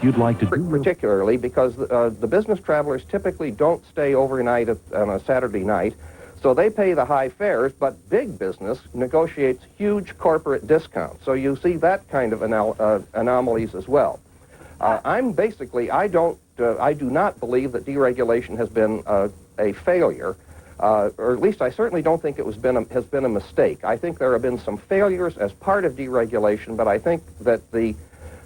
you'd like to do? Particularly because the business travelers typically don't stay overnight on a Saturday night, so they pay the high fares, but big business negotiates huge corporate discounts. So you see that kind of anomalies as well. I do not believe that deregulation has been a failure, or at least I certainly don't think it has been a mistake. I think there have been some failures as part of deregulation, but I think that the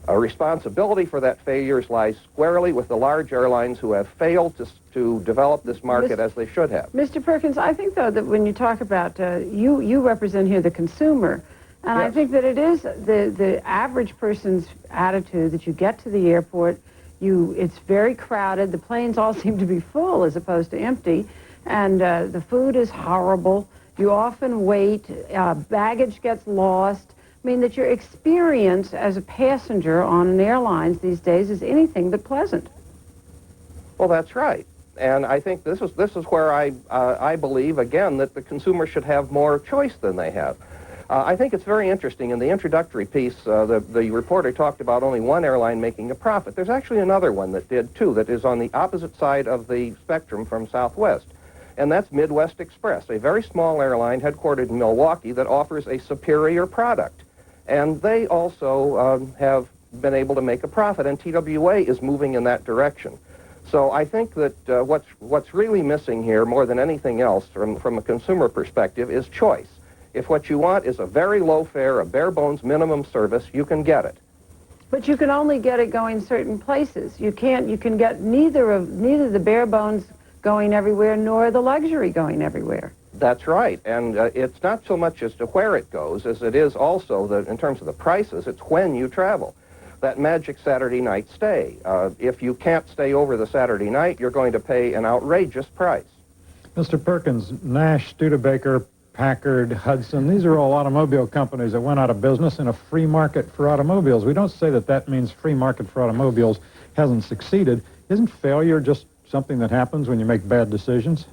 responsibility for that failures lies squarely with the large airlines who have failed to develop this market as they should have. Mr. Perkins, I think, though, that when you talk about, you represent here the consumer, and yes. I think that it is the average person's attitude that you get to the airport, it's very crowded, the planes all seem to be full as opposed to empty, and the food is horrible, you often wait, baggage gets lost. I mean, that your experience as a passenger on an airline these days is anything but pleasant. Well, that's right. And I think this is where I believe, again, that the consumer should have more choice than they have. I think it's very interesting. In the introductory piece, the reporter talked about only one airline making a profit. There's actually another one that did, too, that is on the opposite side of the spectrum from Southwest. And that's Midwest Express, a very small airline headquartered in Milwaukee that offers a superior product. And they also have been able to make a profit, and TWA is moving in that direction. So I think that what's really missing here, more than anything else, from a consumer perspective, is choice. If what you want is a very low fare, a bare-bones minimum service, you can get it. But you can only get it going certain places. You can get neither the bare-bones going everywhere nor the luxury going everywhere. That's right, and it's not so much as to where it goes as it is also, in terms of the prices, it's when you travel. That magic Saturday night stay. If you can't stay over the Saturday night, you're going to pay an outrageous price. Mr. Perkins, Nash, Studebaker, Packard, Hudson, these are all automobile companies that went out of business in a free market for automobiles. We don't say that means free market for automobiles hasn't succeeded. Isn't failure just something that happens when you make bad decisions?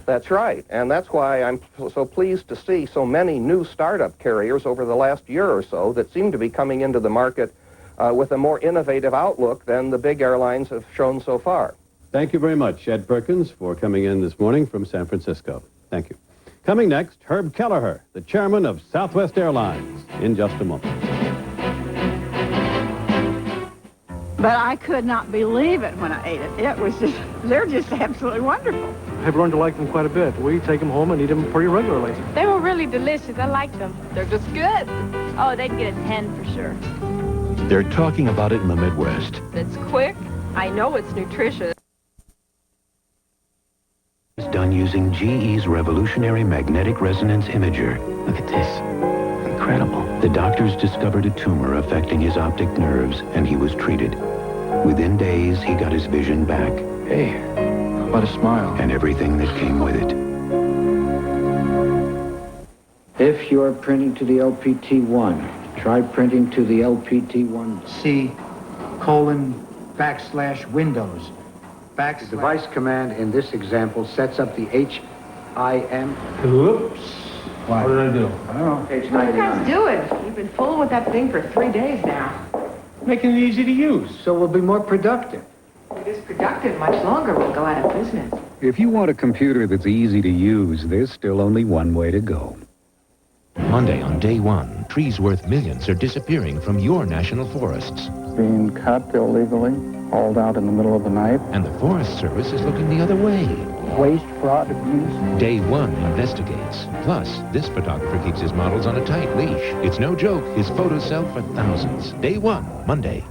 That's right, and that's why I'm so pleased to see so many new startup carriers over the last year or so that seem to be coming into the market with a more innovative outlook than the big airlines have shown so far. Thank you very much, Ed Perkins, for coming in this morning from San Francisco. Thank you. Coming next, Herb Kelleher, the chairman of Southwest Airlines, in just a moment. But I could not believe it when I ate it. They're just absolutely wonderful. I've learned to like them quite a bit. We take them home and eat them pretty regularly. They were really delicious. I like them. They're just good. Oh, they'd get a 10 for sure. They're talking about it in the Midwest. It's quick. I know it's nutritious. It's done using GE's revolutionary magnetic resonance imager. Look at this. Incredible. The doctors discovered a tumor affecting his optic nerves, and he was treated. Within days, he got his vision back. Hey, how about a smile? And everything that came with it. If you're printing to the LPT1, try printing to the LPT1. C:\Windows. The device command in this example sets up the HIM. Oops. What did I do? I don't know. Page What are you 99. guys doing? You've been fooling with that thing for 3 days now. Making it easy to use. So we'll be more productive. If it is productive much longer, we'll go out of business. If you want a computer that's easy to use, there's still only one way to go. Monday on day one, trees worth millions are disappearing from your national forests. Being cut illegally, hauled out in the middle of the night. And the Forest Service is looking the other way. Waste, fraud, abuse. Day one investigates. Plus, this photographer keeps his models on a tight leash. It's no joke. His photos sell for thousands. Day one, Monday.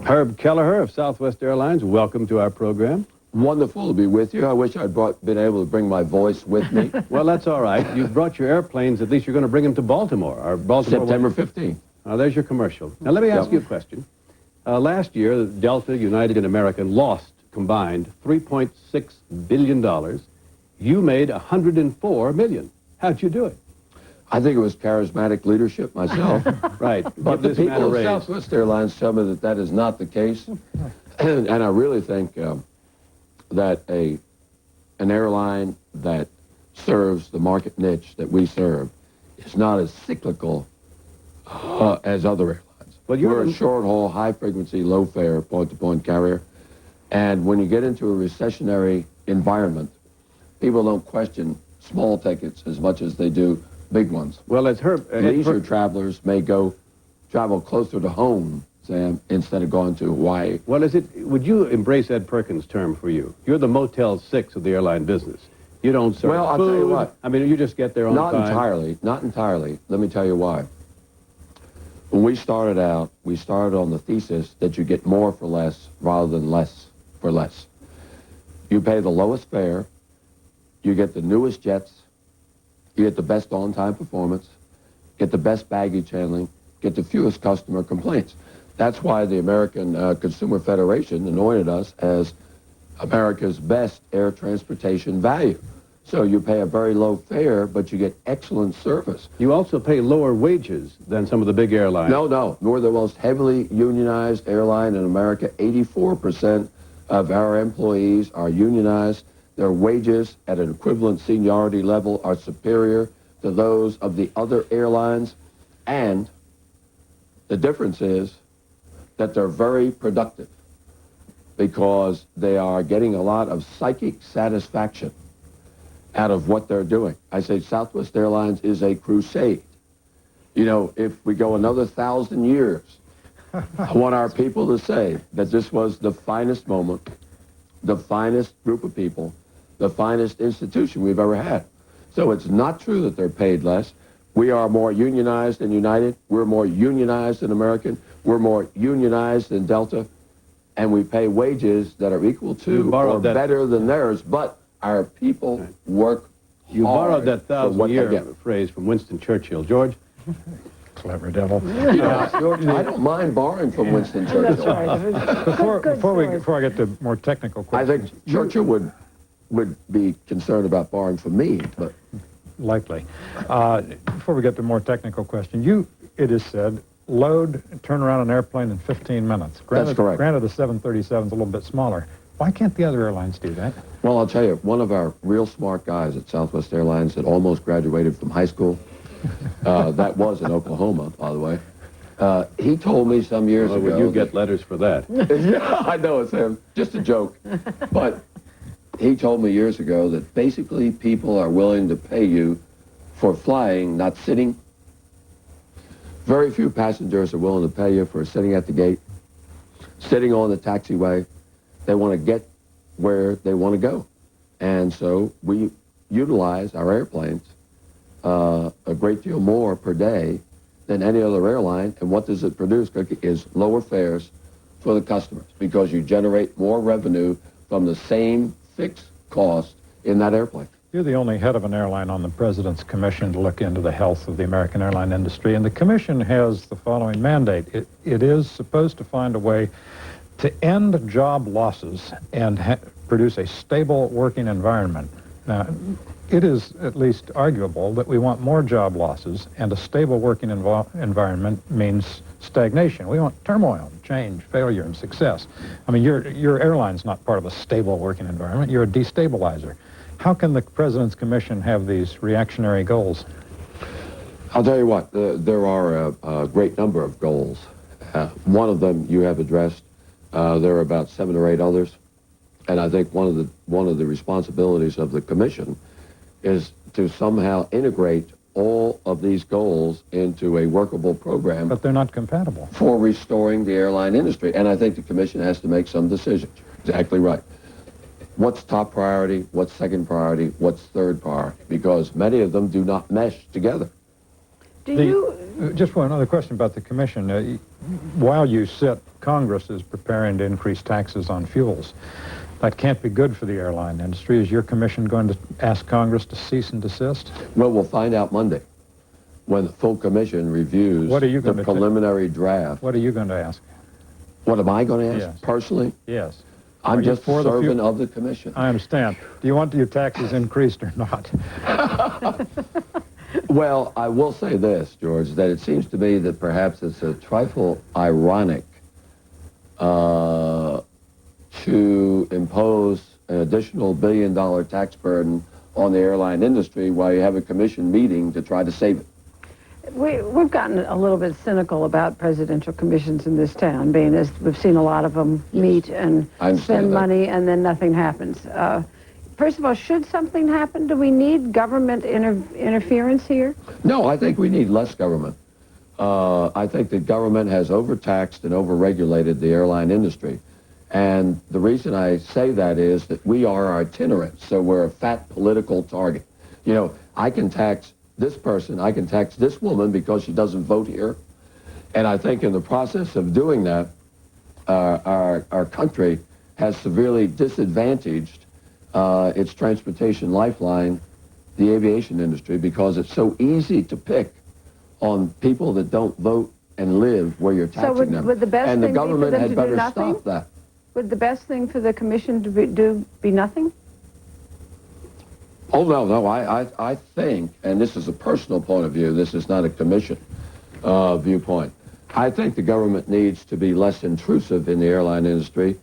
Herb Kelleher of Southwest Airlines, welcome to our program. Wonderful to be with you. I wish I'd been able to bring my voice with me. Well, that's all right. You've brought your airplanes. At least you're going to bring them to Baltimore. Or Baltimore September 15th. There's your commercial. Now, let me ask you a question. Last year, Delta, United, and American lost combined $3.6 billion. You made $104 million. How'd you do it? I think it was charismatic leadership myself. Right. But the people of Southwest Airlines tell me that is not the case. And I really think that a an airline that serves the market niche that we serve is not as cyclical as other airlines. Well, we're a short-haul, high-frequency, low-fare, point-to-point carrier. And when you get into a recessionary environment, people don't question small tickets as much as they do big ones. Well, as leisure travelers may travel closer to home, Sam, instead of going to Hawaii. Well, would you embrace Ed Perkins' term for you? You're the Motel 6 of the airline business. You don't serve Well, I'll food. tell you what. I mean, you just get there on time. Not entirely. Let me tell you why. When we started out, we started on the thesis that you get more for less rather than less for less. You pay the lowest fare, you get the newest jets, you get the best on-time performance, get the best baggage handling, get the fewest customer complaints. That's why the American Consumer Federation anointed us as America's best air transportation value. So you pay a very low fare, but you get excellent service. You also pay lower wages than some of the big airlines. No. We're the most heavily unionized airline in America. 84% of our employees are unionized. Their wages at an equivalent seniority level are superior to those of the other airlines. And the difference is that they're very productive because they are getting a lot of psychic satisfaction out of what they're doing. I say Southwest Airlines is a crusade. You know, if we go another 1,000 years, I want our people to say that this was the finest moment, the finest group of people, the finest institution we've ever had. So it's not true that they're paid less. We are more unionized than United. We're more unionized than American. We're more unionized than Delta. And we pay wages that are equal to or better than theirs. But our people work You borrowed that for what they 1,000-year get. phrase from Winston Churchill. George? Clever devil. I don't mind borrowing from Winston Churchill. Before I get to more technical I questions. think Churchill would be concerned about borrowing from me, but Likely. Before we get to more technical questions, it is said, load, turn around an airplane in 15 minutes. That's correct. Granted, the 737 is a little bit smaller. Why can't the other airlines do that? well, I'll tell you, one of our real smart guys at Southwest Airlines that almost graduated from high school, that was in Oklahoma, by the way, he told me some years ago. Would you get letters for that? Yeah, I know it's him. Just a joke. But he told me years ago that basically people are willing to pay you for flying, not sitting. Very few passengers are willing to pay you for sitting at the gate, sitting on the taxiway. They want to get where they want to go. And so we utilize our airplanes a great deal more per day than any other airline. And what does it produce, Cookie, is lower fares for the customers because you generate more revenue from the same fixed cost in that airplane. You're the only head of an airline on the President's Commission to look into the health of the American airline industry, and the Commission has the following mandate. It is supposed to find a way to end job losses and produce a stable working environment. Now, it is at least arguable that we want more job losses, and a stable working environment means stagnation. We want turmoil, change, failure, and success. I mean, your airline's not part of a stable working environment. You're a destabilizer. How can the President's Commission have these reactionary goals? I'll tell you what, there are a great number of goals. One of them you have addressed. There are about 7 or 8 others. And I think one of the responsibilities of the Commission is to somehow integrate all of these goals into a workable program. But they're not compatible. For restoring the airline industry. And I think the Commission has to make some decisions. Exactly right. What's top priority? What's second priority? What's third priority? Because many of them do not mesh together. Just one other question about the Commission. While you sit, Congress is preparing to increase taxes on fuels. That can't be good for the airline industry. Is your Commission going to ask Congress to cease and desist? Well, we'll find out Monday when the full Commission reviews the preliminary draft. What are you going to ask? What am I going to ask? Yes. Personally? Yes. I'm just a servant of the Commission. I understand. Do you want your taxes increased or not? Well, I will say this, George, that it seems to me that perhaps it's a trifle ironic to impose an additional billion-dollar tax burden on the airline industry while you have a commission meeting to try to save it. We've gotten a little bit cynical about presidential commissions in this town, being as we've seen a lot of them meet and spend money and then nothing happens. First of all, should something happen, do we need government interference here? No, I think we need less government. I think that government has overtaxed and overregulated the airline industry. And the reason I say that is that we are itinerant, so we're a fat political target. You know, I can tax this person, I can tax this woman because she doesn't vote here. And I think in the process of doing that, our country has severely disadvantaged its transportation lifeline, the aviation industry, because it's so easy to pick on people that don't vote and live where you're taxing them. Would the best and the thing government be for them had to better do nothing? stop that. Would the best thing for the commission to be nothing? Oh, no, I think, and this is a personal point of view, this is not a commission viewpoint, I think the government needs to be less intrusive in the airline industry.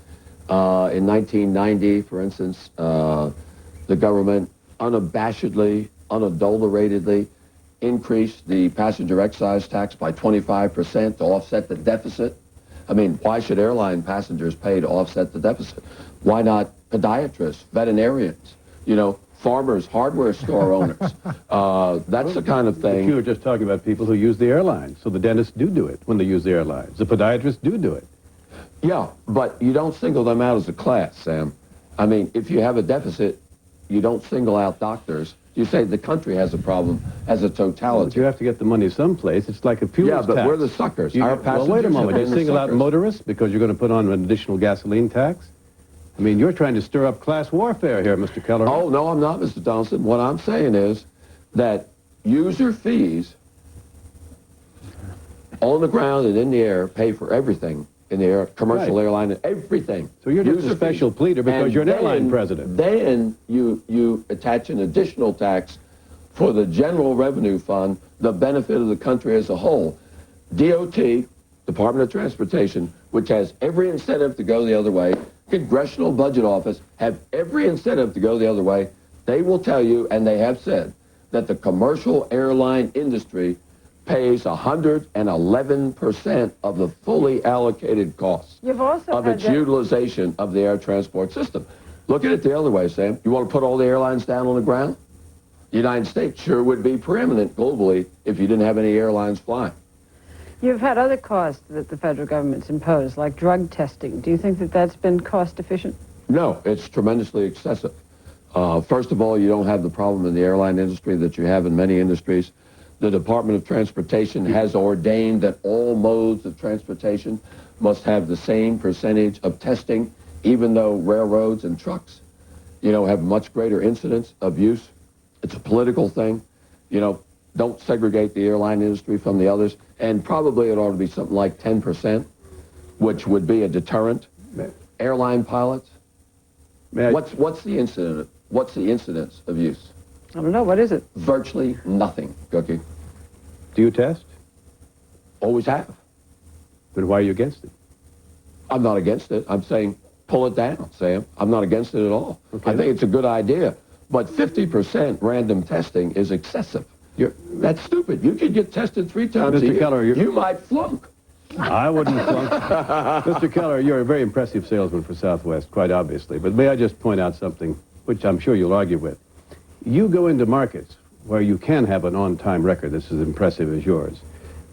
In 1990, for instance, the government unabashedly, unadulteratedly increased the passenger excise tax by 25% to offset the deficit. I mean, why should airline passengers pay to offset the deficit? Why not podiatrists, veterinarians, you know, farmers, hardware store owners? That's the kind of thing. But you were just talking about people who use the airlines. So the dentists do it when they use the airlines. The podiatrists do it. Yeah, but you don't single them out as a class, Sam. I mean, if you have a deficit, you don't single out doctors. You say the country has a problem as a totality. But you have to get the money someplace. It's like a fuel tax. Yeah, but we're the suckers. Our passengers well, wait a moment. have You been the single out suckers. motorists because you're going to put on an additional gasoline tax? I mean, you're trying to stir up class warfare here, Mr. Keller. Oh, no, I'm not, Mr. Donaldson. What I'm saying is that user fees on the ground and in the air pay for everything in the air, commercial airline, and everything. So you're just User a special fees. pleader because And you're an airline then- president. Then you attach an additional tax for the general revenue fund, the benefit of the country as a whole. DOT, Department of Transportation, which has every incentive to go the other way, Congressional Budget Office have every incentive to go the other way. They will tell you, and they have said, that the commercial airline industry pays 111% of the fully allocated costs You've also of had its that- utilization of the air transport system. Look at it the other way, Sam. You want to put all the airlines down on the ground? The United States sure would be preeminent globally if you didn't have any airlines flying. You've had other costs that the federal government's imposed, like drug testing. Do you think that that's been cost efficient? No, it's tremendously excessive. First of all, you don't have the problem in the airline industry that you have in many industries. The Department of Transportation has ordained that all modes of transportation must have the same percentage of testing, even though railroads and trucks, you know, have much greater incidence of use. It's a political thing. You know, don't segregate the airline industry from the others. And probably it ought to be something like 10%, which would be a deterrent. Airline pilots, what's the incident? What's the incidence of use? I don't know. What is it? Virtually nothing, Cookie. Do you test? Always have. Then why are you against it? I'm not against it. I'm saying pull it down, Sam. I'm not against it at all. Okay. I think it's a good idea. But 50% random testing is excessive. That's stupid. You could get tested 3 times a Mr. year. Keller, you might flunk. I wouldn't flunk. Mr. Keller, you're a very impressive salesman for Southwest, quite obviously. But may I just point out something, which I'm sure you'll argue with. You go into markets where you can have an on-time record that's as impressive as yours.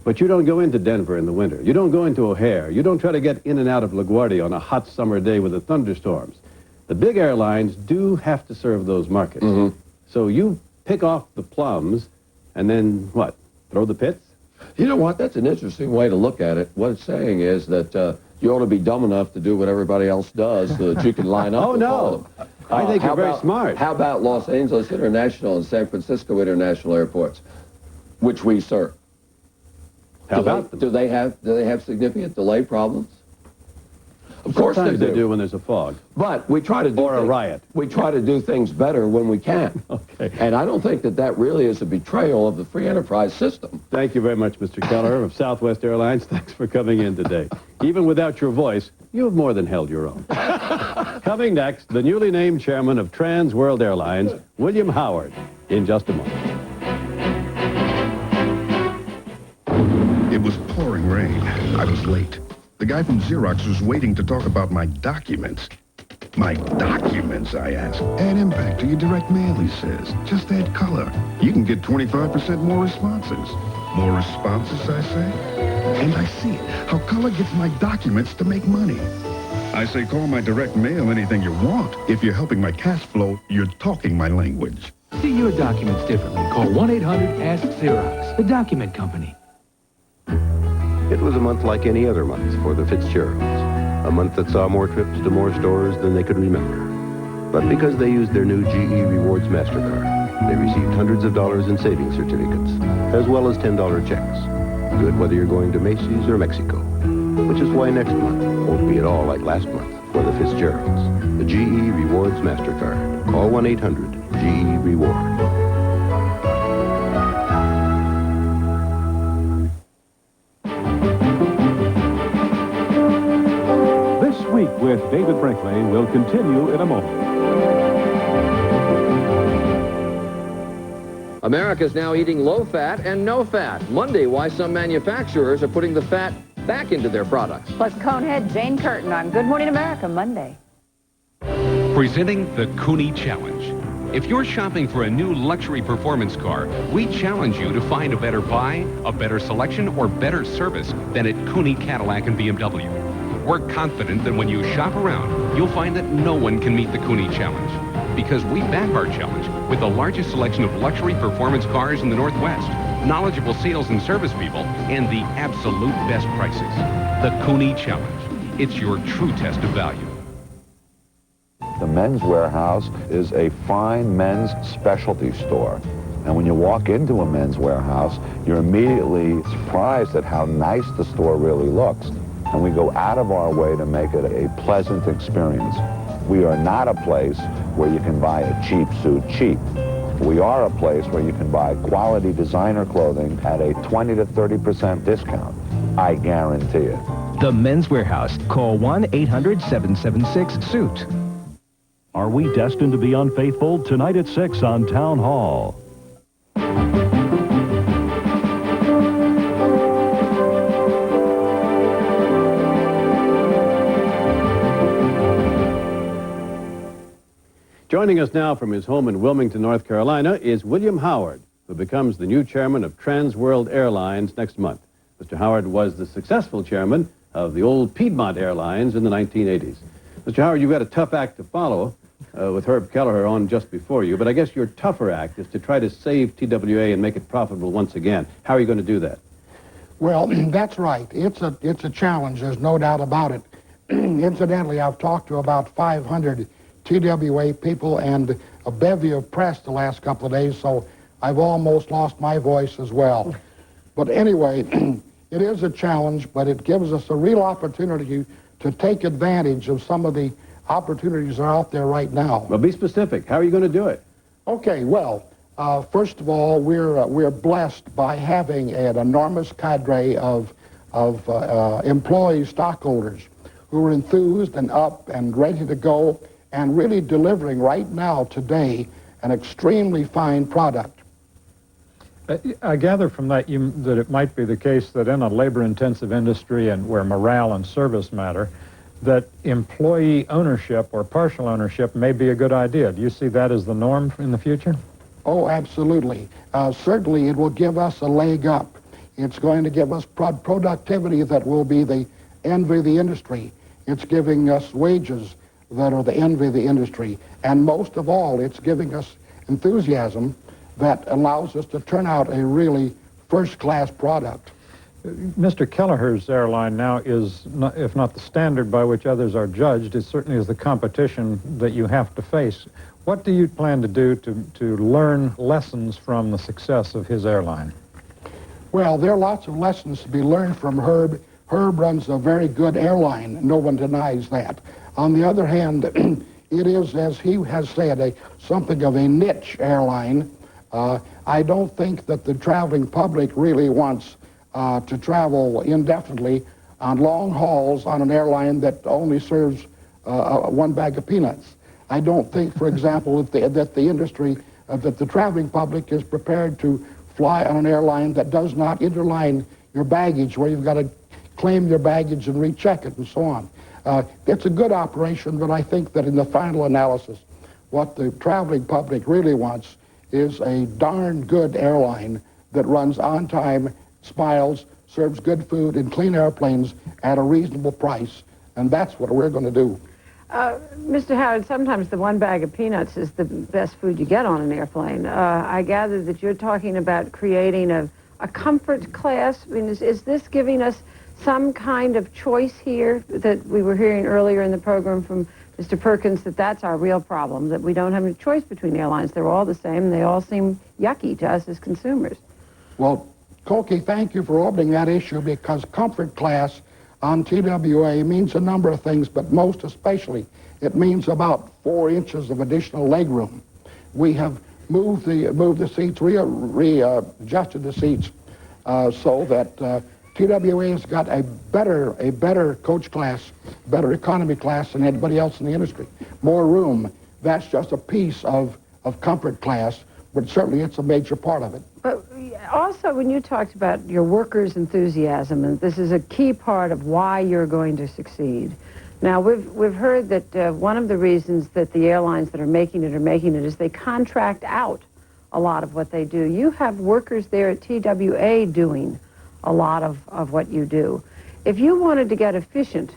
But you don't go into Denver in the winter. You don't go into O'Hare. You don't try to get in and out of LaGuardia on a hot summer day with the thunderstorms. The big airlines do have to serve those markets. Mm-hmm. So you pick off the plums and then, what, throw the pits? You know what? That's an interesting way to look at it. What it's saying is that you ought to be dumb enough to do what everybody else does so that you can line up with all of them. I think you're very smart. How about Los Angeles International and San Francisco International airports, which we serve? How about them? Do they have significant delay problems? Of course Sometimes they they do when there's a fog. But we try to do Or a riot. We try to do things better when we can. Okay. And I don't think that really is a betrayal of the free enterprise system. Thank you very much, Mr. Keller of Southwest Airlines. Thanks for coming in today. Even without your voice, you have more than held your own. Coming next, the newly named chairman of Trans World Airlines, William Howard, in just a moment. It was pouring rain. I was late. The guy from Xerox was waiting to talk about my documents. My documents, I asked. Add impact to your direct mail, he says. Just add color. You can get 25% more responses. More responses, I say? And I see it. How color gets my documents to make money. I say call my direct mail anything you want. If you're helping my cash flow, you're talking my language. See your documents differently. Call 1-800-ASK-XEROX, the document company. It was a month like any other month for the Fitzgeralds. A month that saw more trips to more stores than they could remember. But because they used their new GE Rewards MasterCard, they received hundreds of dollars in savings certificates, as well as $10 checks. Good whether you're going to Macy's or Mexico. Which is why next month won't be at all like last month for the Fitzgeralds. The GE Rewards MasterCard. Call 1-800-GE-REWARD. Week with David Brinkley will continue in a moment. America's now eating low fat and no fat. Monday, why some manufacturers are putting the fat back into their products. Plus Conehead Jane Curtin on Good Morning America Monday. Presenting the Cooney Challenge. If you're shopping for a new luxury performance car, we challenge you to find a better buy, a better selection, or better service than at Cooney Cadillac and BMW. We're confident that when you shop around, you'll find that no one can meet the Cooney Challenge. Because we back our challenge with the largest selection of luxury performance cars in the Northwest, knowledgeable sales and service people, and the absolute best prices. The Cooney Challenge. It's your true test of value. The Men's Warehouse is a fine men's specialty store. And when you walk into a Men's Warehouse, you're immediately surprised at how nice the store really looks. And we go out of our way to make it a pleasant experience. We are not a place where you can buy a cheap suit cheap. We are a place where you can buy quality designer clothing at a 20 to 30% discount. I guarantee it. The Men's Warehouse. Call 1-800-776-SUIT. Are we destined to be unfaithful? Tonight at 6 on Town Hall. Joining us now from his home in Wilmington, North Carolina, is William Howard, who becomes the new chairman of Trans World Airlines next month. Mr. Howard was the successful chairman of the old Piedmont Airlines in the 1980s. Mr. Howard, you've got a tough act to follow with Herb Kelleher on just before you, but I guess your tougher act is to try to save TWA and make it profitable once again. How are you going to do that? Well, that's right. It's a challenge. There's no doubt about it. Incidentally, I've talked to about 500 TWA people and a bevy of press the last couple of days, so I've almost lost my voice as well. But anyway, it is a challenge, but it gives us a real opportunity to take advantage of some of the opportunities that are out there right now. Well, be specific. How are you going to do it? Okay, well, first of all, we're blessed by having an enormous cadre of employee stockholders who are enthused and up and ready to go and really delivering right now, today, an extremely fine product. I gather from that that it might be the case that in a labor-intensive industry and where morale and service matter, that employee ownership or partial ownership may be a good idea. Do you see that as the norm in the future? Oh, absolutely. Certainly it will give us a leg up. It's going to give us productivity that will be the envy of the industry. It's giving us wages that are the envy of the industry. And most of all, it's giving us enthusiasm that allows us to turn out a really first-class product. Mr. Kelleher's airline now is, if not the standard by which others are judged, it certainly is the competition that you have to face. What do you plan to do to learn lessons from the success of his airline? Well, there are lots of lessons to be learned from Herb. Herb runs a very good airline. No one denies that. On the other hand, it is, as he has said, something of a niche airline. I don't think that the traveling public really wants to travel indefinitely on long hauls on an airline that only serves one bag of peanuts. I don't think, for example, that the industry, that the traveling public is prepared to fly on an airline that does not interline your baggage, where you've got to claim your baggage and recheck it and so on. It's a good operation, but I think that in the final analysis, what the traveling public really wants is a darn good airline that runs on time, smiles, serves good food, and clean airplanes at a reasonable price. And that's what we're going to do. Mr. Howard, sometimes the one bag of peanuts is the best food you get on an airplane. I gather that you're talking about creating a comfort class. I mean, is this giving us some kind of choice here that we were hearing earlier in the program from Mr. Perkins, that that's our real problem, that we don't have any choice between airlines? They're all the same. They all seem yucky to us as consumers. Well, Cokie, thank you for opening that issue, because comfort class on TWA means a number of things, but most especially it means about 4 inches of additional leg room. We have moved the seats, readjusted the seats so that TWA has got a better coach class, better economy class than anybody else in the industry. More room. That's just a piece of comfort class, but certainly it's a major part of it. But also, when you talked about your workers' enthusiasm, and this is a key part of why you're going to succeed. Now, we've heard that one of the reasons that the airlines that are making it is they contract out a lot of what they do. You have workers there at TWA doing a lot of what you do. If you wanted to get efficient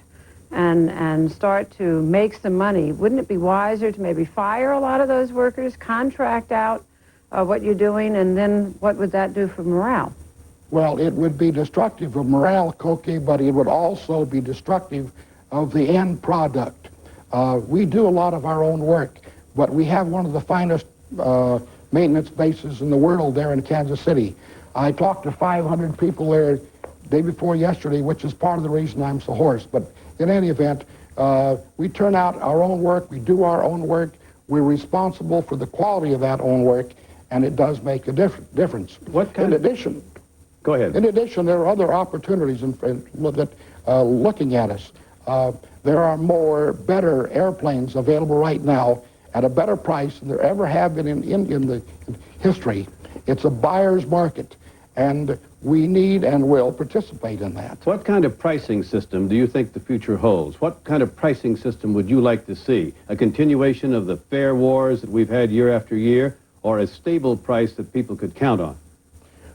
and start to make some money, wouldn't it be wiser to maybe fire a lot of those workers, contract out what you're doing, and then what would that do for morale? Well, it would be destructive of morale, Cokie, but it would also be destructive of the end product. We do a lot of our own work, but we have one of the finest maintenance bases in the world there in Kansas City. I talked to 500 people there day before yesterday, which is part of the reason I'm so hoarse. But in any event, we turn out our own work, we do our own work, we're responsible for the quality of that own work, and it does make a difference. In addition, go ahead. In addition, there are other opportunities looking at us. There are better airplanes available right now at a better price than there ever have been in the history. It's a buyer's market, and we need and will participate in that. What kind of pricing system do you think the future holds? What kind of pricing system would you like to see? A continuation of the fare wars that we've had year after year, or a stable price that people could count on?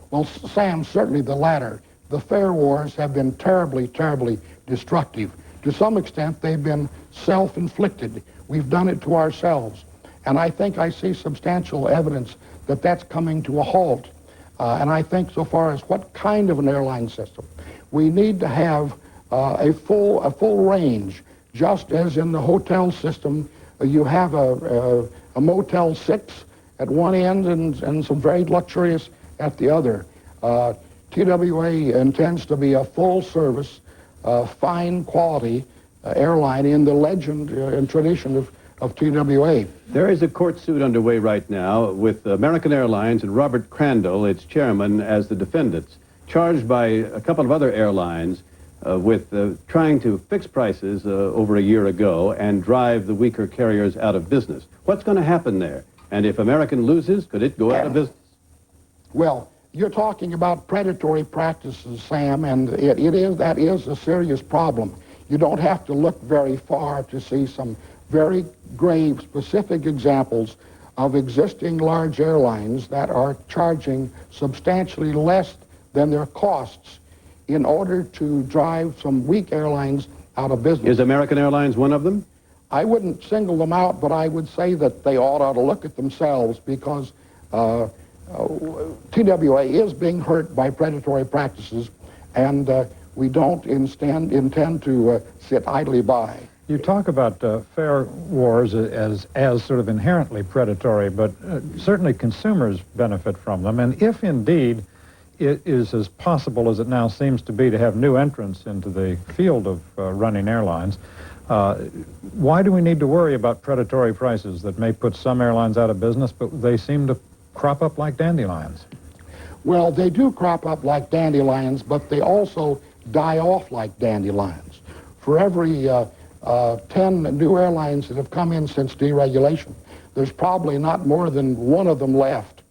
Well, Sam, certainly the latter. The fare wars have been terribly, terribly destructive. To some extent, they've been self-inflicted. We've done it to ourselves. And I think I see substantial evidence that that's coming to a halt. And I think so far as what kind of an airline system, we need to have a full range. Just as in the hotel system, you have a Motel 6 at one end and some very luxurious at the other. TWA intends to be a full-service, fine quality airline in the legend and tradition of TWA. There is a court suit underway right now with American Airlines and Robert Crandall, its chairman, as the defendants, charged by a couple of other airlines with trying to fix prices over a year ago and drive the weaker carriers out of business. What's going to happen there? And if American loses, could it go out of business? Well, you're talking about predatory practices, Sam, and that is a serious problem. You don't have to look very far to see some very grave, specific examples of existing large airlines that are charging substantially less than their costs in order to drive some weak airlines out of business. Is American Airlines one of them? I wouldn't single them out, but I would say that they ought to look at themselves, because TWA is being hurt by predatory practices, and we don't intend to sit idly by. You talk about fare wars as sort of inherently predatory, but certainly consumers benefit from them. And if indeed it is as possible as it now seems to be to have new entrants into the field of running airlines, why do we need to worry about predatory prices that may put some airlines out of business, but they seem to crop up like dandelions? Well, they do crop up like dandelions, but they also die off like dandelions. For every 10 new airlines that have come in since deregulation. There's probably not more than one of them left.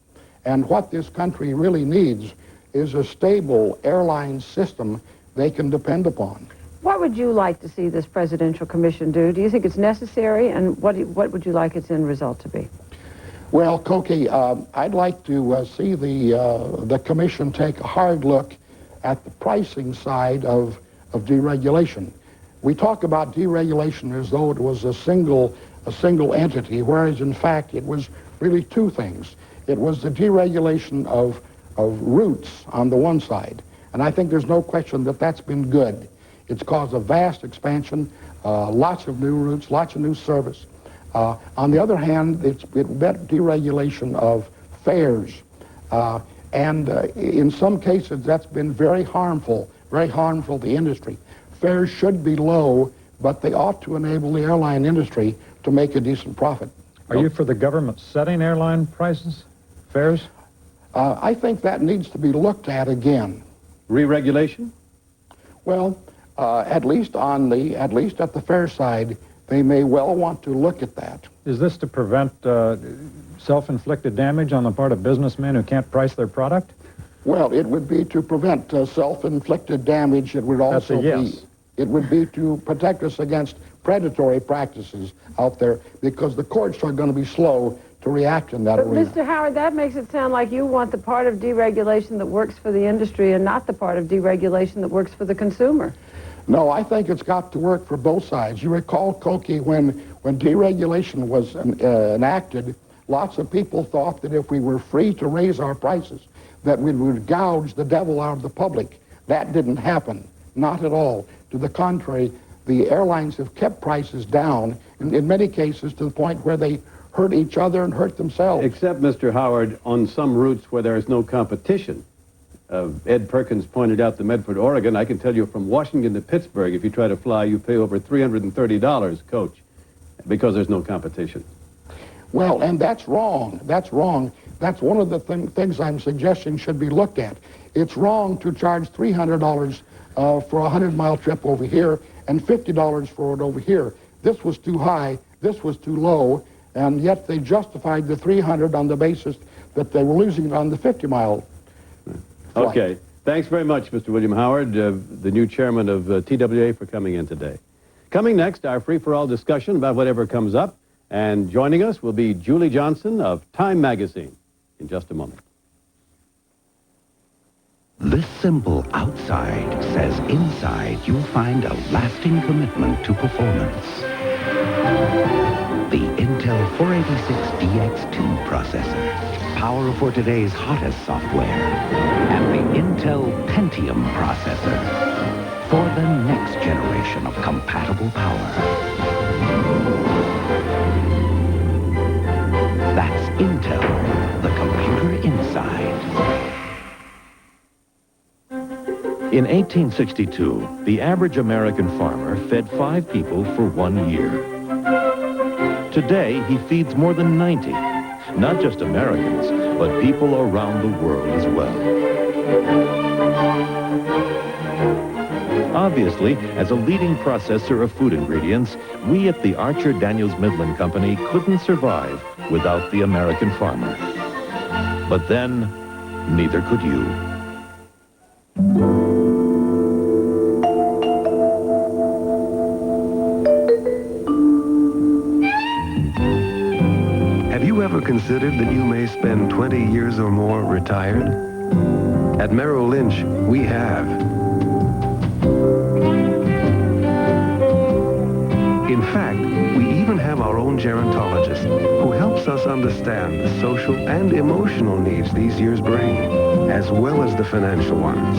And what this country really needs is a stable airline system they can depend upon. What would you like to see this presidential commission do? Do you think it's necessary, and what would you like its end result to be? Well, Cokie, I'd like to see the commission take a hard look at the pricing side of deregulation. We talk about deregulation as though it was a single entity, whereas in fact it was really two things. It was the deregulation of routes on the one side, and I think there's no question that that's been good. It's caused a vast expansion, lots of new routes, lots of new service. On the other hand, it meant deregulation of fares, and in some cases that's been very harmful to the industry. Fares should be low, but they ought to enable the airline industry to make a decent profit. Are you for the government setting airline prices, fares? I think that needs to be looked at again. Re-regulation? Well, at least at the fare side, they may well want to look at that. Is this to prevent self-inflicted damage on the part of businessmen who can't price their product? Well, it would be to prevent self-inflicted damage. It would also it would be to protect us against predatory practices out there, because the courts are going to be slow to react in that arena. Mr. Howard, that makes it sound like you want the part of deregulation that works for the industry and not the part of deregulation that works for the consumer. No, I think it's got to work for both sides. You recall, Cokie, when deregulation was enacted, lots of people thought that if we were free to raise our prices, that we would gouge the devil out of the public. That didn't happen, not at all. To the contrary, the airlines have kept prices down, in many cases to the point where they hurt each other and hurt themselves. Except, Mr. Howard, on some routes where there is no competition. Ed Perkins pointed out the Medford, Oregon. I can tell you from Washington to Pittsburgh, if you try to fly, you pay over $330 coach because there's no competition. Well, and that's wrong. That's wrong. That's one of the things I'm suggesting should be looked at. It's wrong to charge $300 for a 100-mile trip over here and $50 for it over here. This was too high, this was too low, and yet they justified the $300 on the basis that they were losing it on the 50-mile flight. Okay. Thanks very much, Mr. William Howard, the new chairman of TWA, for coming in today. Coming next, our free-for-all discussion about whatever comes up, and joining us will be Julie Johnson of Time Magazine in just a moment. This simple outside says inside you'll find a lasting commitment to performance. The Intel 486DX2 processor, power for today's hottest software, and the Intel Pentium processor for the next generation of compatible power. That's Intel, the computer inside. In 1862, the average American farmer fed 5 people for 1 year. Today, he feeds more than 90, not just Americans, but people around the world as well. Obviously, as a leading processor of food ingredients, we at the Archer Daniels Midland Company couldn't survive without the American farmer. But then, neither could you. Have you ever considered that you may spend 20 years or more retired? At Merrill Lynch, we have. In fact, we even have our own gerontologist who helps us understand the social and emotional needs these years bring, as well as the financial ones.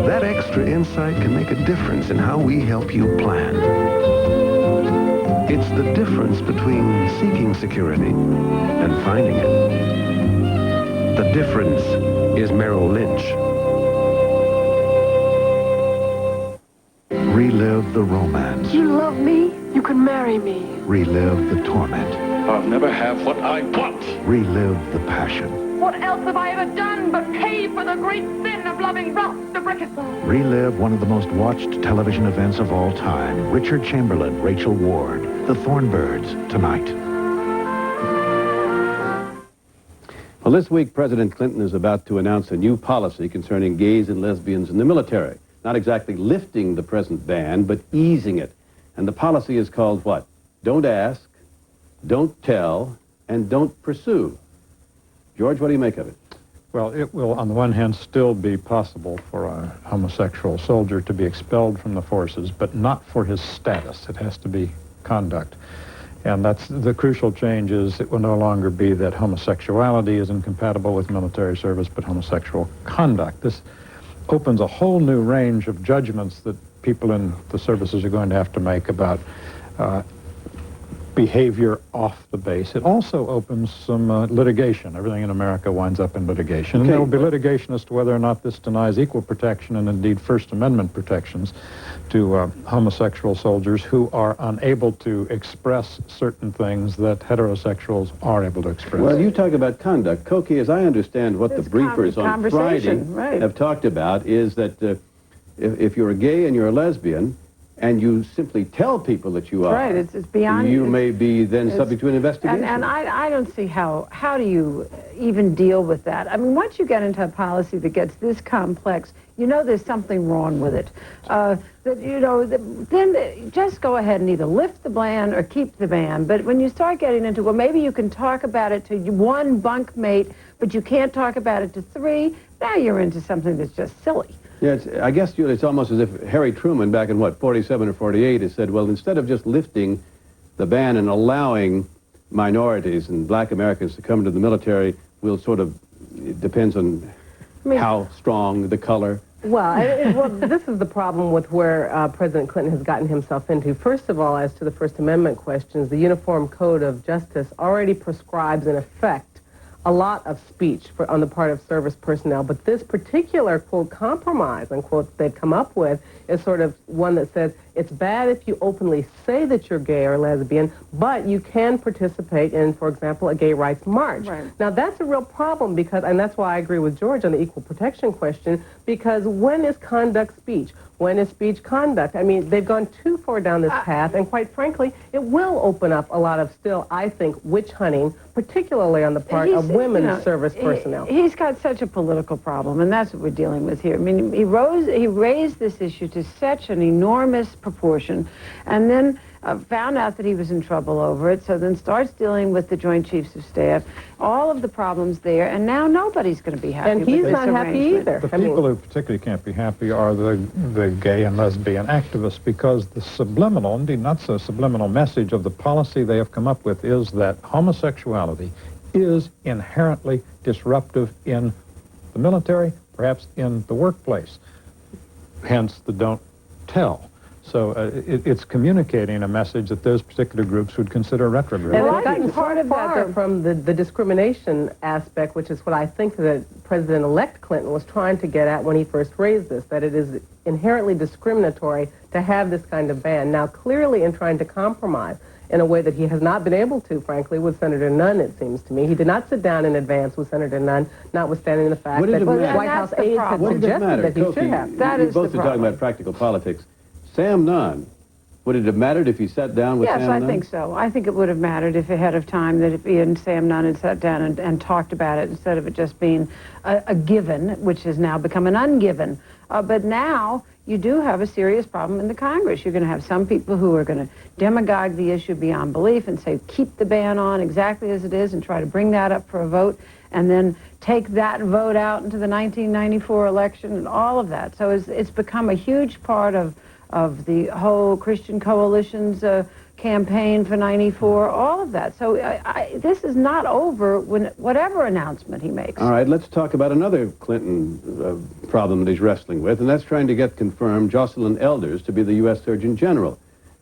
That extra insight can make a difference in how we help you plan. It's the difference between seeking security and finding it. The difference is Merrill Lynch. Relive the romance. You love me? You can marry me. Relive the torment. I'll never have what I want. Relive the passion. What else have I ever done but pay for the great sin of loving Ralph de Brickasson? Relive one of the most watched television events of all time. Richard Chamberlain, Rachel Ward, The Thornbirds, tonight. Well, this week, President Clinton is about to announce a new policy concerning gays and lesbians in the military. Not exactly lifting the present ban, but easing it. And the policy is called what? Don't ask, don't tell, and don't pursue. George, what do you make of it? Well, it will, on the one hand, still be possible for a homosexual soldier to be expelled from the forces, but not for his status. It has to be conduct. And that's the crucial change. Is it will no longer be that homosexuality is incompatible with military service, but homosexual conduct. This opens a whole new range of judgments that people in the services are going to have to make about behavior off the base. It also opens some litigation. Everything in America winds up in litigation. And there will be litigation as to whether or not this denies equal protection and indeed First Amendment protections to homosexual soldiers who are unable to express certain things that heterosexuals are able to express. Well, you talk about conduct. Koki, as I understand what the briefers on Friday have talked about is that if you're a gay and you're a lesbian, and you simply tell people that you are. Right, it's beyond... You may be then subject to an investigation. And I don't see how do you even deal with that? I mean, once you get into a policy that gets this complex, you know there's something wrong with it. Then just go ahead and either lift the ban or keep the ban. But when you start getting into, well, maybe you can talk about it to one bunkmate, but you can't talk about it to three, now you're into something that's just silly. Yeah, I guess it's almost as if Harry Truman back in, 47 or 48 has said, well, instead of just lifting the ban and allowing minorities and black Americans to come into the military, we'll sort of, it depends on how strong the color. Well, this is the problem with where President Clinton has gotten himself into. First of all, as to the First Amendment questions, the Uniform Code of Justice already prescribes, in effect, a lot of speech on the part of service personnel, but this particular, quote, compromise, unquote, they've come up with is sort of one that says it's bad if you openly say that you're gay or lesbian, but you can participate in, for example, a gay rights march. Right. Now, that's a real problem because, and that's why I agree with George on the equal protection question, because when is conduct speech? When is speech conduct? I mean, they've gone too far down this path, and quite frankly, it will open up a lot of still, I think, witch hunting, particularly on the part of women service personnel. He's got such a political problem, and that's what we're dealing with here. I mean, he raised this issue to such an enormous proportion, and then found out that he was in trouble over it, so then starts dealing with the Joint Chiefs of Staff, all of the problems there, and now nobody's going to be happy with this arrangement. And he's not happy either. The people who particularly can't be happy are the gay and lesbian activists, because the subliminal, indeed not so subliminal, message of the policy they have come up with is that homosexuality is inherently disruptive in the military, perhaps in the workplace. Hence the don't tell. So it's communicating a message that those particular groups would consider retrograde. And it's gotten part of that from the discrimination aspect, which is what I think that President-elect Clinton was trying to get at when he first raised this, that it is inherently discriminatory to have this kind of ban. Now, clearly in trying to compromise in a way that he has not been able to, frankly, with Senator Nunn, it seems to me. He did not sit down in advance with Senator Nunn, notwithstanding the fact that White House aides had suggested that he should have. That is the problem. You both are talking about practical politics. Sam Nunn, would it have mattered if he sat down with Sam Nunn? Yes, I think so. I think it would have mattered if ahead of time that if he and Sam Nunn had sat down and talked about it instead of it just being a given, which has now become an ungiven. But now you do have a serious problem in the Congress. You're going to have some people who are going to demagogue the issue beyond belief and say, keep the ban on exactly as it is and try to bring that up for a vote and then take that vote out into the 1994 election and all of that. So it's become a huge part of the whole Christian Coalition's campaign for 94, all of that. So this is not over when whatever announcement he makes. All right, let's talk about another Clinton problem that he's wrestling with, and that's trying to get confirmed Jocelyn Elders to be the U.S. Surgeon General.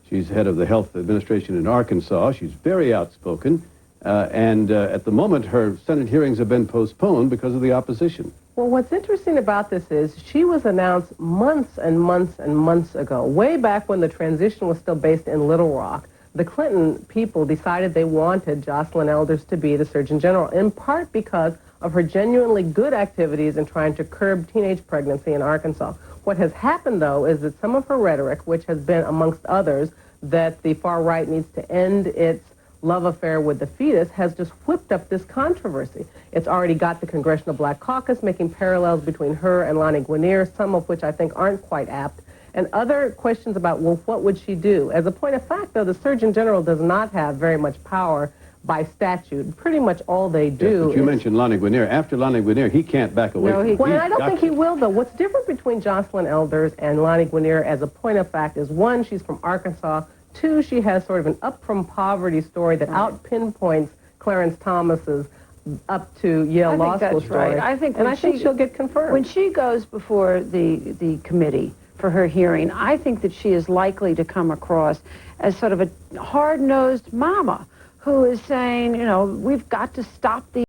She's head of the Health Administration in Arkansas. She's very outspoken, and at the moment her Senate hearings have been postponed because of the opposition. Well, what's interesting about this is she was announced months and months and months ago, way back when the transition was still based in Little Rock. The Clinton people decided they wanted Jocelyn Elders to be the Surgeon General, in part because of her genuinely good activities in trying to curb teenage pregnancy in Arkansas. What has happened, though, is that some of her rhetoric, which has been, amongst others, that the far right needs to end its love affair with the fetus, has just whipped up this controversy. It's already got the Congressional Black Caucus making parallels between her and Lani Guinier, some of which I think aren't quite apt, and other questions about, well, what would she do? As a point of fact, though, the Surgeon General does not have very much power by statute. Pretty much all they do But you mentioned Lani Guinier. After Lani Guinier, he can't back away from it. Well, I don't think he will, though. What's different between Jocelyn Elders and Lani Guinier, as a point of fact, is one, she's from Arkansas. Two, she has sort of an up-from-poverty story that out-pinpoints Clarence Thomas's up-to Yale Law School story. Right. I think she'll get confirmed. When she goes before the committee for her hearing, I think that she is likely to come across as sort of a hard-nosed mama who is saying, you know, we've got to stop the